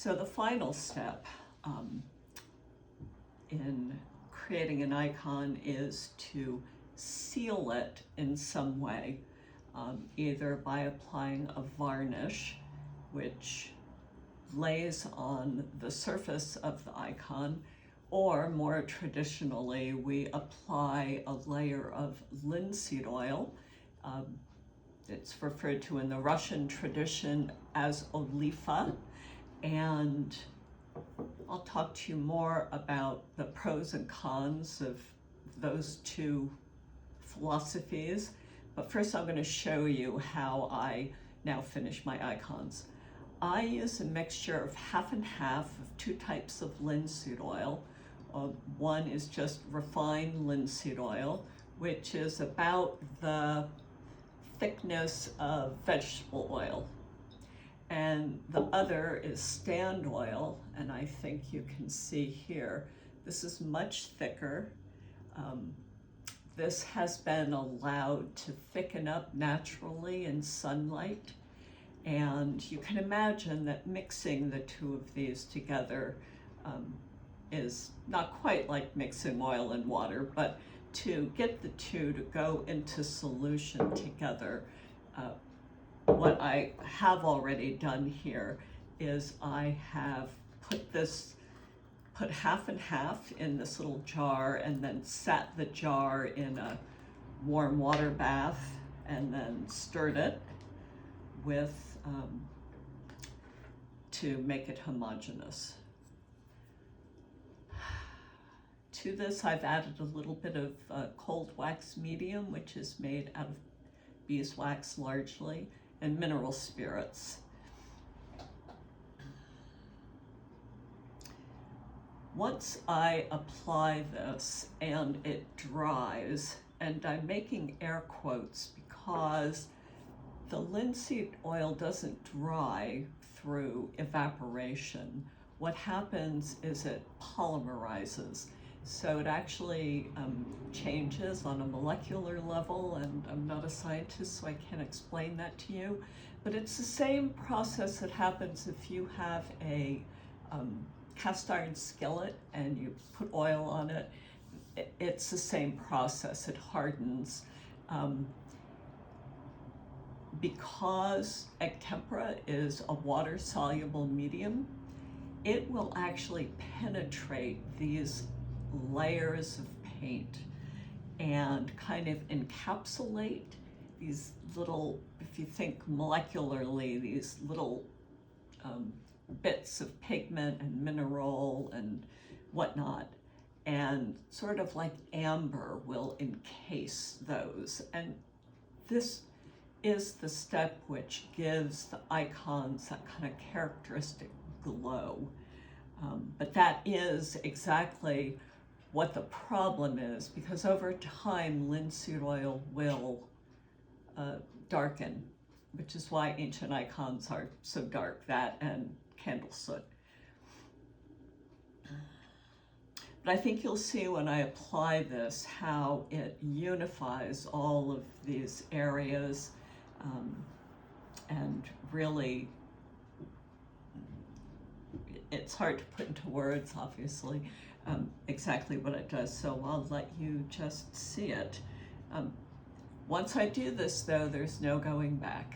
So the final step in creating an icon is to seal it in some way, either by applying a varnish, which lays on the surface of the icon, or more traditionally, we apply a layer of linseed oil. It's referred to in the Russian tradition as Olifa, and I'll talk to you more about the pros and cons of those two philosophies, but first I'm going to show you how I now finish my icons. I use a mixture of half and half of two types of linseed oil. One is just refined linseed oil, which is about the thickness of vegetable oil. And the other is stand oil, and I think you can see here, this is much thicker. This has been allowed to thicken up naturally in sunlight. And you can imagine that mixing the two of these together is not quite like mixing oil and water, but to get the two to go into solution together, what I have already done here is I have put half and half in this little jar and then sat the jar in a warm water bath and then stirred it with to make it homogeneous. To this, I've added a little bit of cold wax medium, which is made out of beeswax largely, and mineral spirits. Once I apply this and it dries, and I'm making air quotes because the linseed oil doesn't dry through evaporation. What happens is it polymerizes. So it actually changes on a molecular level, and I'm not a scientist, so I can't explain that to you. But it's the same process that happens if you have a cast iron skillet and you put oil on it. It's the same process, it hardens. Because egg tempera is a water-soluble medium, it will actually penetrate these layers of paint and kind of encapsulate these little, if you think molecularly, these little bits of pigment and mineral and whatnot, and sort of like amber will encase those. And this is the step which gives the icons that kind of characteristic glow. But that is exactly what the problem is, because over time linseed oil will darken, which is why ancient icons are so dark, that and candle soot. But I think you'll see when I apply this how it unifies all of these areas, and really it's hard to put into words, obviously, exactly what it does, so I'll let you just see it. Once I do this, though, there's no going back.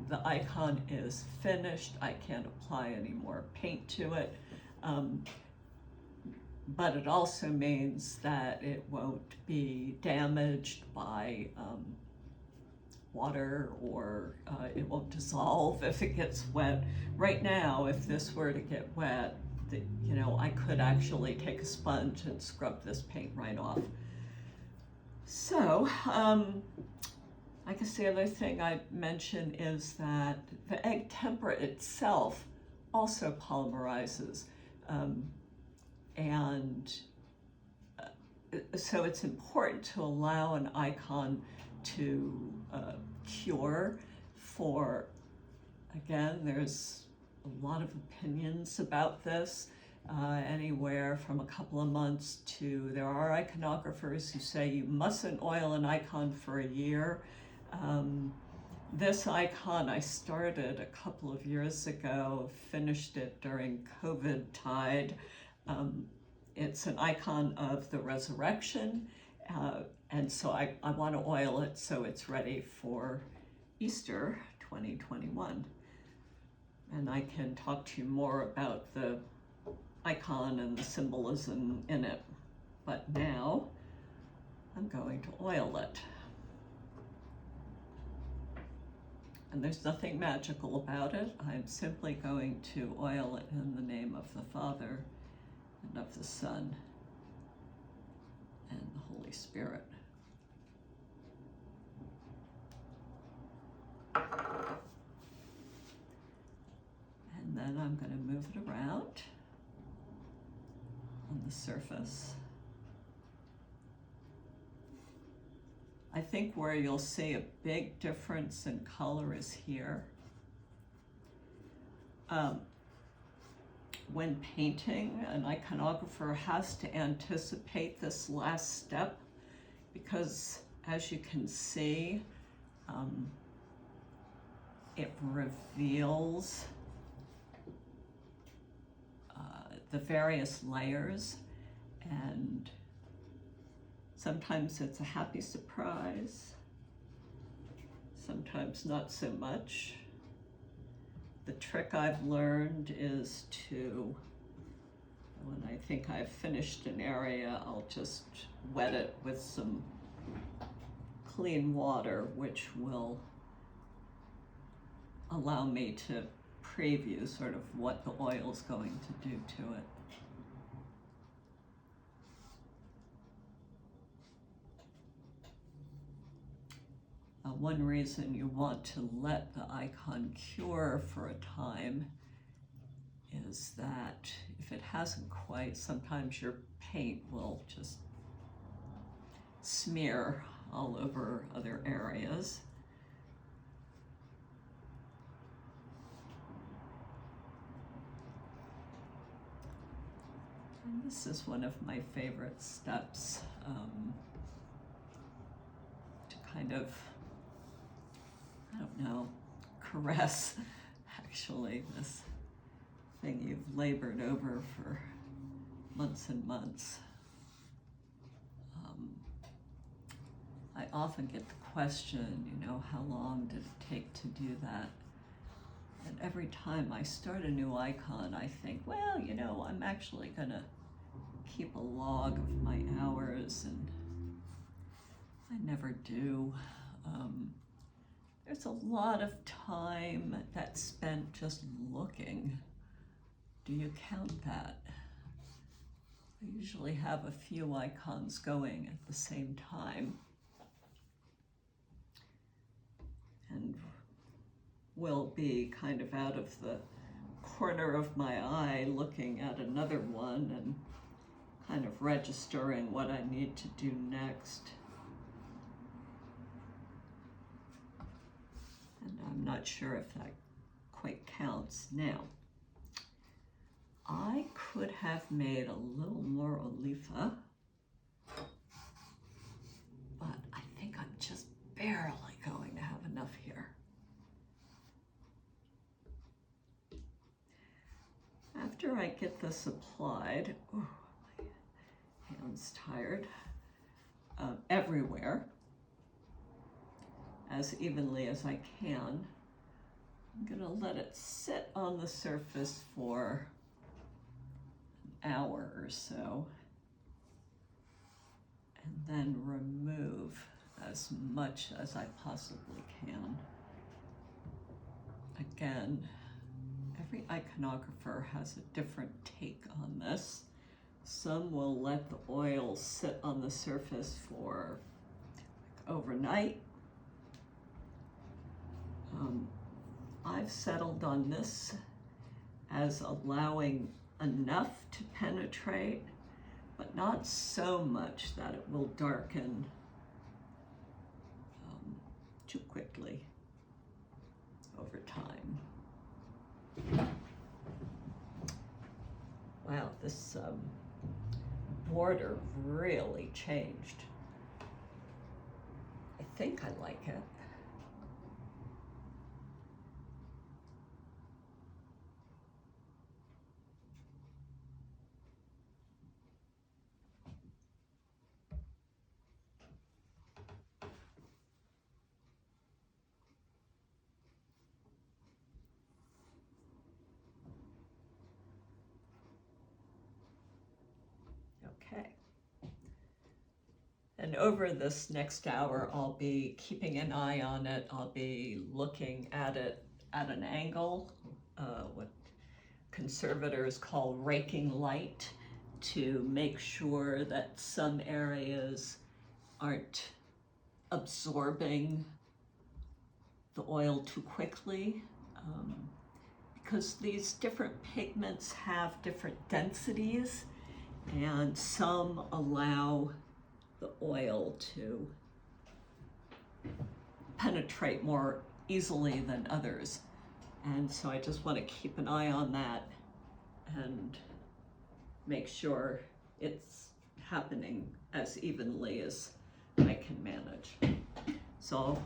The icon is finished. I can't apply any more paint to it, but it also means that it won't be damaged by water, or it won't dissolve if it gets wet. Right now, if this were to get wet, I could actually take a sponge and scrub this paint right off. So, I guess the other thing I'd mention is that the egg tempera itself also polymerizes, and so it's important to allow an icon to cure for, again, there's a lot of opinions about this, anywhere from a couple of months to, there are iconographers who say you mustn't oil an icon for a year. This icon I started a couple of years ago, finished it during COVID tide. It's an icon of the resurrection, and so I want to oil it so it's ready for Easter 2021. And I can talk to you more about the icon and the symbolism in it. But now I'm going to oil it. And there's nothing magical about it. I'm simply going to oil it in the name of the Father and of the Son and the Holy Spirit. And then I'm going to move it around on the surface. I think where you'll see a big difference in color is here. When painting, an iconographer has to anticipate this last step because, as you can see, it reveals the various layers, and sometimes it's a happy surprise, sometimes not so much. The trick I've learned is to, when I think I've finished an area, I'll just wet it with some clean water, which will allow me to preview sort of what the oil's going to do to it. One reason you want to let the icon cure for a time is that if it hasn't quite, sometimes your paint will just smear all over other areas. And this is one of my favorite steps, to kind of, I don't know, caress, actually, this thing you've labored over for months and months. I often get the question, how long did it take to do that? And every time I start a new icon, I think, well, I'm actually gonna keep a log of my hours, and I never do. There's a lot of time that's spent just looking. Do you count that? I usually have a few icons going at the same time. And will be kind of out of the corner of my eye looking at another one and kind of registering what I need to do next. And I'm not sure if that quite counts. Now, I could have made a little more Olifa, but I think I'm just barely going to have enough here. After I get this applied, my hand's tired, everywhere, as evenly as I can, I'm gonna let it sit on the surface for an hour or so, and then remove as much as I possibly can. Again, every iconographer has a different take on this. Some will let the oil sit on the surface for overnight. I've settled on this as allowing enough to penetrate, but not so much that it will darken too quickly over time. Wow, this border really changed. I think I like it. And over this next hour, I'll be keeping an eye on it. I'll be looking at it at an angle, what conservators call raking light, to make sure that some areas aren't absorbing the oil too quickly, because these different pigments have different densities, and some allow the oil to penetrate more easily than others. And so I just want to keep an eye on that and make sure it's happening as evenly as I can manage. So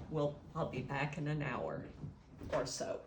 I'll be back in an hour or so.